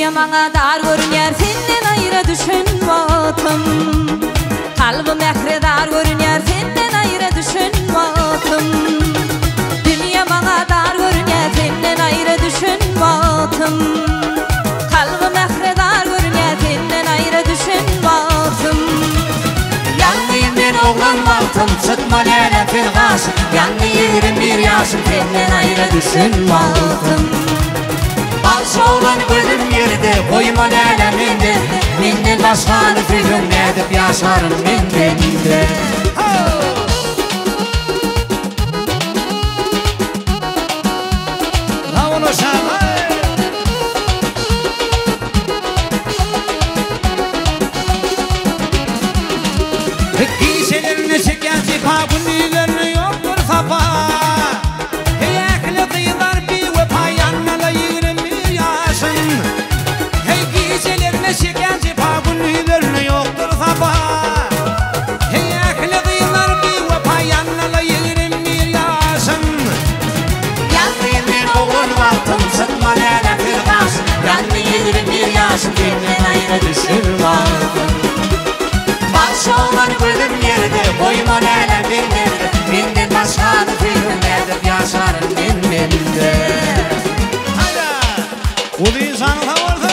Dünya bana dar görünür, senden ayrı düşünmedim. Kalbim ehre dar görünür, senden ayrı düşünmedim. Dünya bana dar görünür, senden ayrı düşünmedim. Kalbim ehre dar görünür, senden ayrı düşünmedim. Yanlıyım ben oğlan baktım, çıkma nere firgasın. Yanlı 21 yaşım, senden ayrı düşünmedim. Balşı olan ölüm yerde, koyma nere mende. Menden başkanı film edip yaşarım mendende. Giysilerini çeken zipa, bunnilerini yoktur sapa. Hey ekli kıyılar bir vefa, yanına 21 yaşın. Hey giysilerini çeken zipa, bunnilerini yoktur sapa. Hey ekli kıyılar bir vefa, yanına 21 yaşın. Yanlıyım ben oğlan baktım, sıkma nere firgasın. Yanlı 21 yaşım, senden ayrı düşünmedim. Balşı olan ölüm yerde, koyma nere mendende. Menden başkanı film edip yaşarım mendende. Hayda! Ulu insanı tavırdın.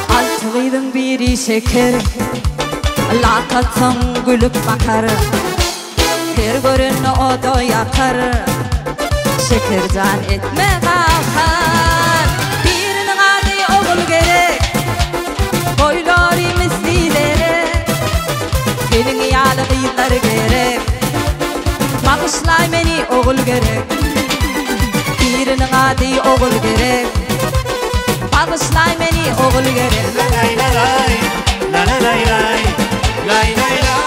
Altılıydın biri şeker, lakatsam gülüp bakar. Her görünü o da yakar, şekercan etme kalkar. Birinin adı oğul gerek, boyları mislilere. Senin yalı kıyılar gerek, bağışlay beni oğul gerek. Birinin adı oğul gerek, bağışlay beni oğul gerek. Lay lay lay, lay lay lay, lay lay lay.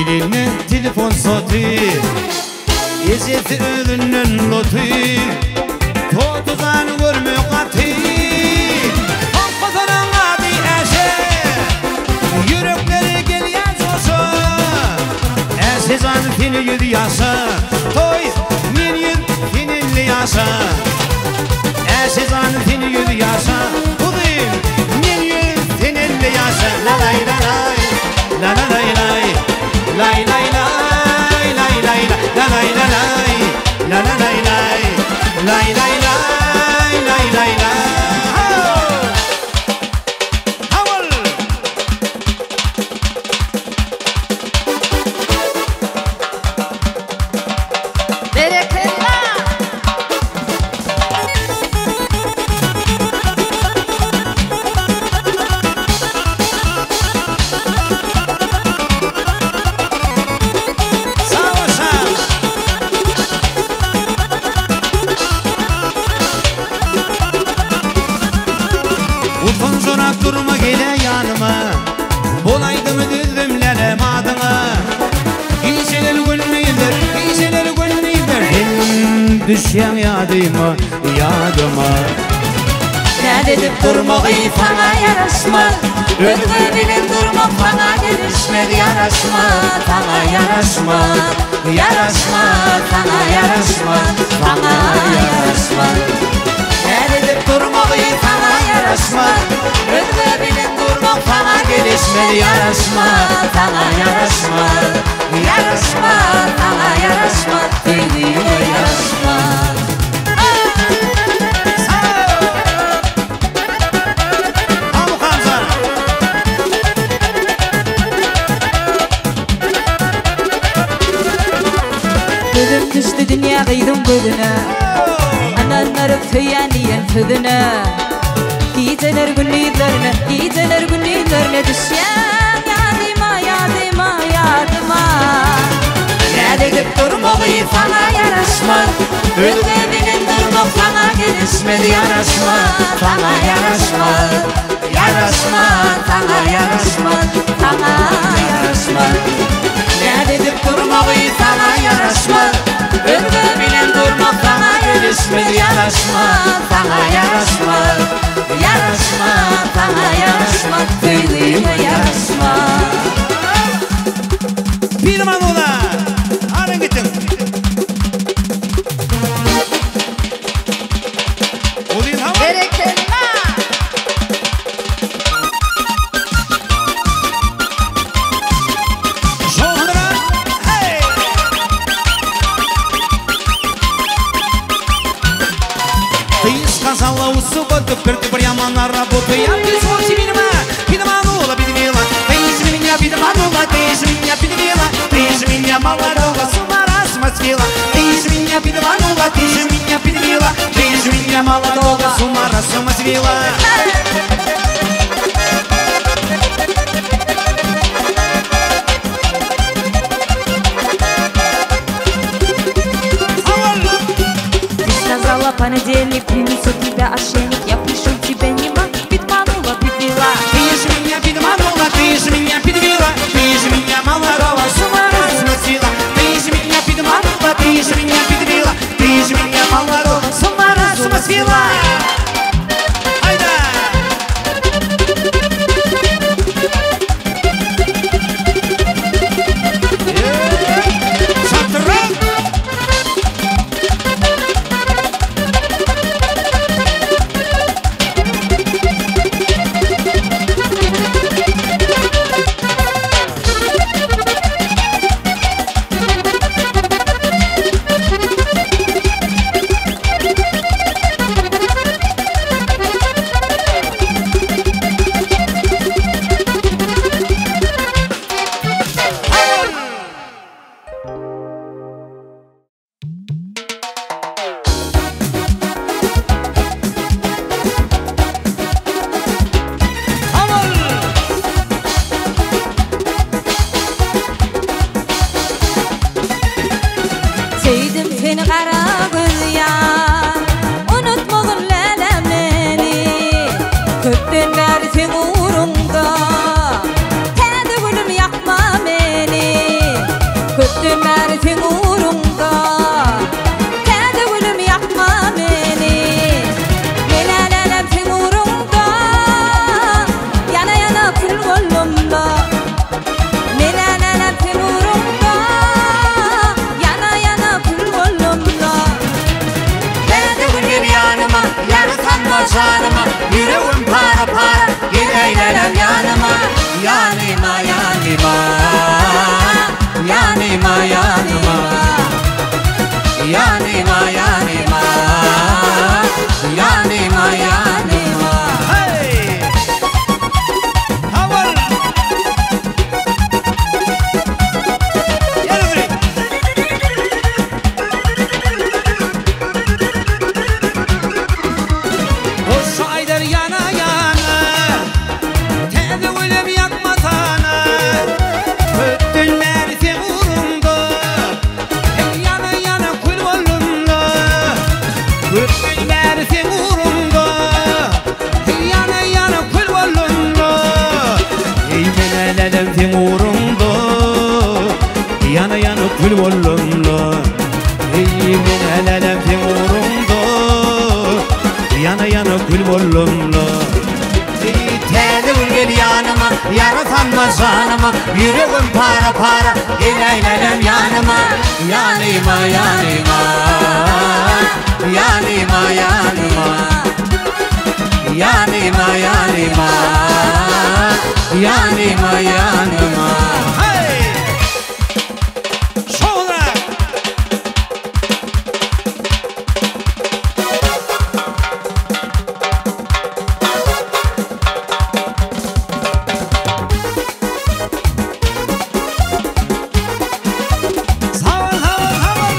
İline telefon satı, ezeti ölünün lotu, totuzan görmü katı. Korkmadan adı eşe, yürekleri gel yazısı. Esizan fini yüdü yasa, toy min yüd finilli yasa. Esizan fini yüdü yasa, budur min yüd finilli yasa. La lay la lay, la la lay lay. Lay lay lay, lay lay lay, la lay la lay, la la lay lay, lay lay lay, lay lay lay. Haval. Bereketler. Durma gele yanıma, olaydı mı düzdümlerim adına. Giyseler gönlüydür, giyseler gönlüydür. Hem düşen yadıma, yadıma. Ne dedip durmak sana yaraşmaz. Özgürlüğün durmak bana gelişmez. Yaraşmaz, sana yaraşmaz. Yaraşmaz, sana yaraşmaz. Sana yaraşmaz. Ne dedip durmak sana yaraşmaz. Özgürlüğün durmak bana gelişmez. Yaraşmaz, sana yaraşmaz. Yaraşmaz, sana yaraşmaz. Dünyaya yaraşmaz. Gözüm düştü dünya kıydım gözüne Ananlarım tüyen tüdüne Geceler günlüğlerine düşen yadıma Ne dedip durmağı sana yaraşmaz Ülkeminin durmak sana gelişmedi yaraşmaz Sana yaraşmaz Sana yaraşmaz Ne dedip durmağı sana yaraşmaz Ülkeminin durmak sana gelişmedi yaraşmaz Sana yaraşmaz Sana yaraşmaz Tüylüğüne yaraşmaz Bilman ola Alın gittin Olayın hava Berekelma Şoğlara Hey Ты сказала у субботу Ты прямо на работу Я пришел себе Пидманула, пидмила Ты же меня пидманула Ты же меня пидмила Ты же меня молодого с ума смасвила Ты же меня пидманула Ты же меня пидмила Ты же меня молодого с ума смасвила Сказала понедельник, принесу тебя ошейник Я пришел тебя не могу, подманула, подвела Ты же меня подманула, ты же меня подвела Ты же меня молодого с ума смасвила Ты же меня подманула, ты же меня подвела Ты же меня молодого с ума смасвила Айда! Sevdim seni kara göz ya Unutmadın lelemeni Köpten beri sen uğrumda Kendi gülüm yakma beni Köpten beri sen uğrumda Kendi gülüm yakma beni Lelelelem sen uğrumda Yana yana kül kolumda Lelelelem sen uğrumda Yana yana kül kolumda Kendi gülüm yanıma Yarısanma canıma Yüreğim para para Gel eylelem yanıma Yanıma yanıma Yanıma yanıma Yanıma yanıma Yanıma yanıma Hey! Haval! Gel öbürü. Hoş aydır yana yana Tezi ölüm yakma sana Öttünler sen uğrumda Yana yana kul oğlumda Öttünler sen uğrumda Yana yana kul oğlumda Ey menelelem sen uğrumda Yana yana kul oğlumda Ey menelelem sen uğrumda Yana yana kul oğlumda Tezi gel yanıma Yaratanma canıma Yüreğim para para Gel eylelem yanıma Yanıma yanıma Yanıma yanıma Yanıma yanıma Yanıma yanıma Hey! Sonra Sağ ol, sağ ol, sağ ol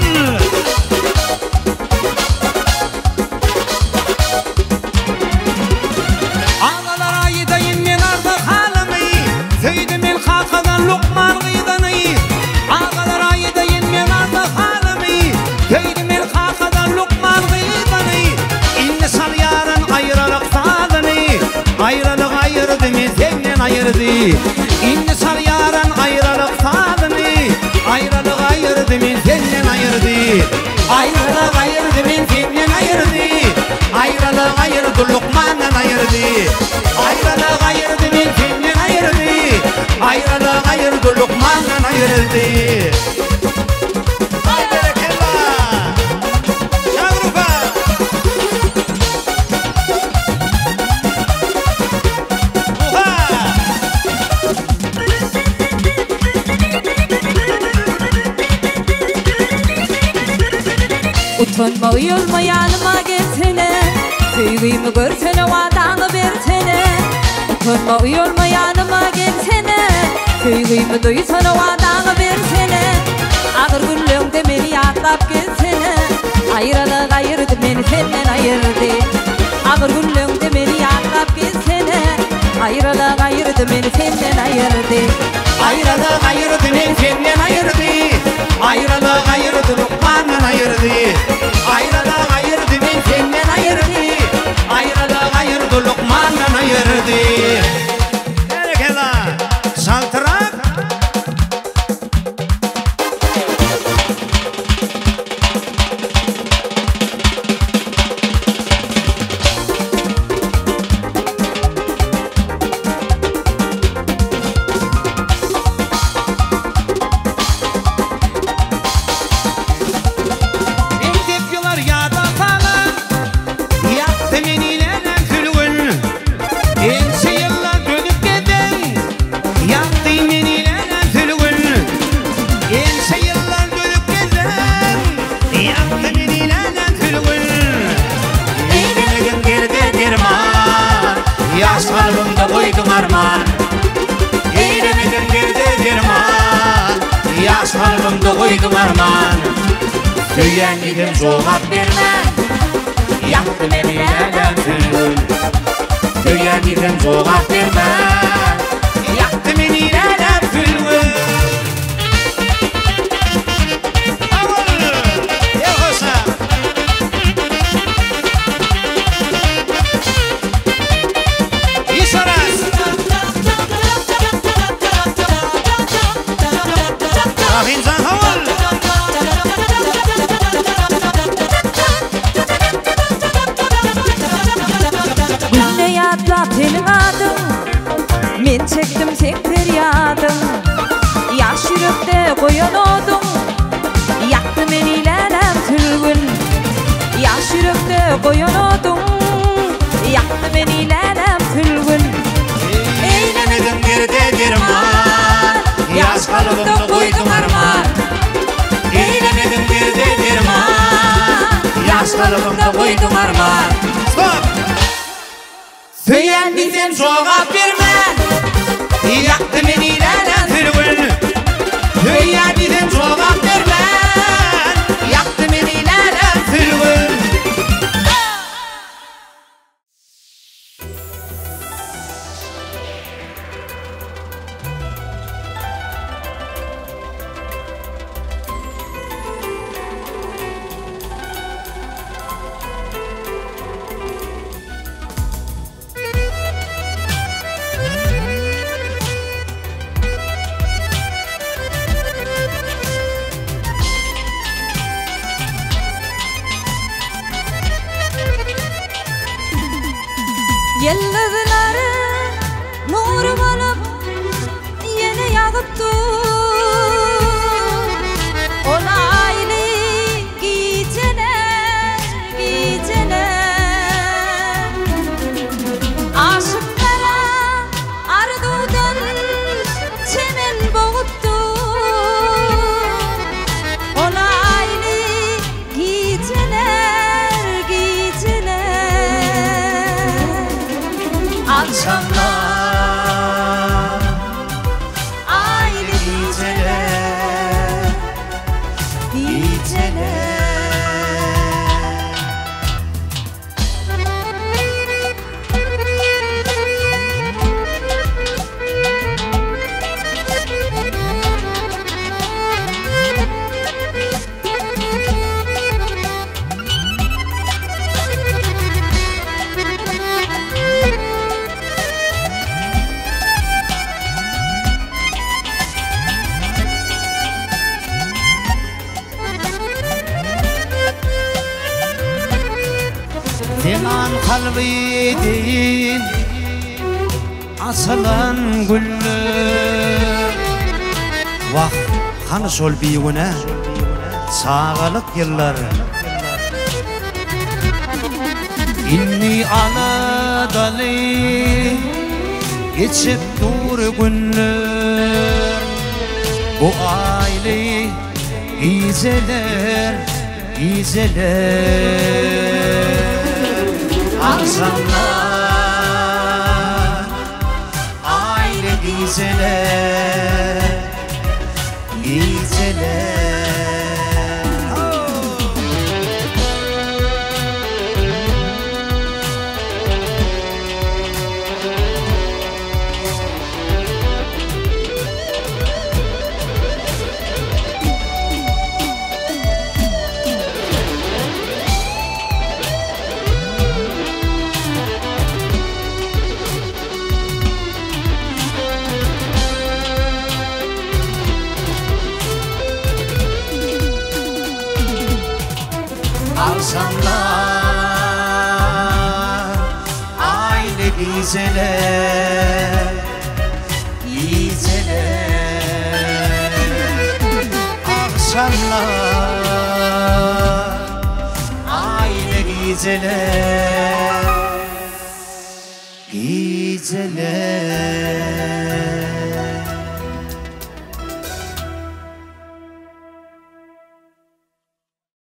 ayırdı. İndi sar yaran ayrılık tadını, ayrılık ayırdı men senden ayırdı. Ayrılık ayırdı men senden ayırdı. Ayrılık ayırdı Lokman'dan ayırdı. Ayrılık ayırdı men senden ayırdı. Ayrılık ayırdı Lokman'dan ayırdı. Utanma uyulma yanıma gelsene, sevgimi görsene vadanı versene. Utanma uyulma yanıma gelsene, sevgimi duysana vadanı versene. Ağır günlüğünde beni yaklap gelsene, ayrılık ayırdı beni senden ayırdı. Ağır günlüğünde beni yaklap gelsene, ayrılık ayırdı beni senden ayırdı. Ayrılık ayırdı beni senden ayırdı. Ayrılık ayırdı Lokman'dan ayırdı. Ayrılık ayırdı beni senden ayırdı. Ayrılık ayırdı Lokman'dan ayırdı. Herkese saltırak. Kalbimde koydum armağan, eylemedin geride derman. Yaş kalbimde koydum armağan, söyleyen idim cevap vermem. Yaktı beni elem sülgün, söyleyen idim cevap vermem. Yaktı beni elem sülgün. Men çektim tek feryadım, yaş yürekte koyan odum. Yaktı beni lelem sülgün, yaş yürekte koyan odum. Yaktı beni lelem sülgün, eylemedim geride derman. Yaş kalbimde koydum armağan, eylemedim geride derman. Yaş kalbimde koydum armağan. Stop! Söyleyen bizem cevap vermem. Yaktı beni lelem sülgün, söyleyen bizem cevap vermem. Yaktı beni lelem sülgün. Yıldızları nurum olup yine yağıptı. Olaylı geceler, geceler. Aşıklara ardudan çemen boğuttu. Olaylı geceler, geceler. Akşamlar ayrı Sinan kalbiydin asılan güller. Vah kanı sol biyune sağlık yıllar. İnni Anadolu geçip dur günler. Bu aile izeler, izeler. Akşamlar aile izeler, izeler. Akşamlar aile gizeler, gizeler. Akşamlar aile gizeler, gizeler.